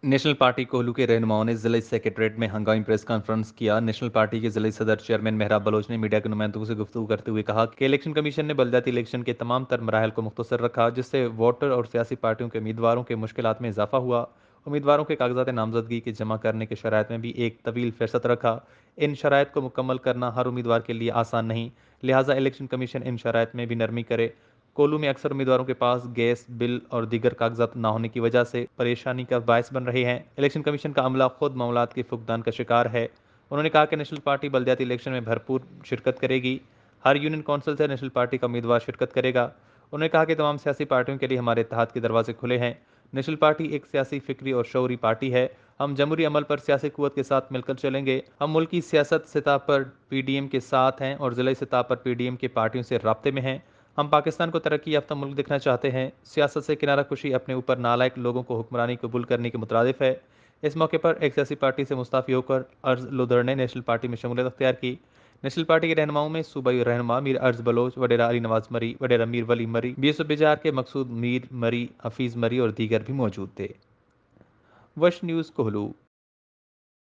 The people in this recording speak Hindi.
नेशनल पार्टी कोहलू के रहनुमाओं ने जिला सेक्रेटरीट में हंगामी प्रेस कॉन्फ्रेंस किया। नेशनल पार्टी के जिला सदर चेयरमैन मेहराब बलोच ने मीडिया के नुमाइंदों से गुफ्तगू करते हुए कहा कि इलेक्शन कमीशन ने बलदियाती इलेक्शन के तमाम तर मराहल को मुख्तसर रखा, जिससे वोटर और सियासी पार्टियों के उम्मीदवारों के मुश्किलात में इजाफा हुआ। उम्मीदवारों के कागजात नामजदगी के जमा करने के शराइत में भी एक तवील फहरस्त रखा। इन शराइत को मुकम्मल करना हर उम्मीदवार के लिए आसान नहीं, लिहाजा इलेक्शन कमीशन इन शराइत में भी नरमी करे। कोल्लू में अक्सर उम्मीदवारों के पास गैस बिल और दीगर कागजात न होने की वजह से परेशानी का बायस बन रहे हैं। इलेक्शन कमीशन का अमला खुद मामलात के फुकदान का शिकार है। उन्होंने कहा कि नेशनल पार्टी बलदियाती इलेक्शन में भरपूर शिरकत करेगी। हर यूनियन कौंसिल से नेशनल पार्टी का उम्मीदवार शिरकत करेगा। उन्होंने कहा कि तमाम सियासी पार्टियों के लिए हमारे इत्तेहाद के दरवाजे खुले हैं। नेशनल पार्टी एक सियासी फिक्री और शौरी पार्टी है। हम जमहूरी अमल पर सियासी कुव्वत के साथ मिलकर चलेंगे। हम मुल्क की सियासत सतह पर पीडीएम के साथ हैं और जिला सतह पर पीडीएम के पार्टियों से राब्ते में हैं। हम पाकिस्तान को तरक्की याफ्ता मुल्क देखना चाहते हैं। सियासत से किनारा कुशी अपने ऊपर नालायक लोगों को हुक्मरानी कबूल करने के मुतरादिफ है। इस मौके पर एक सियासी पार्टी से मुस्ताफ़ी होकर अर्ज लुदर ने नेशनल पार्टी में शमूलियत अख्तियार की। नेशनल पार्टी के रहनुमाओं में सूबाई रहनुमा मीर अर्ज बलोच, वडेरा अली नवाज मरी, वडेरा मीर वली मरी, बीएसओ बिजार के मकसूद मीर मरी, हफीज़ मरी और दीगर भी मौजूद थे। वश न्यूज़ कोहलू।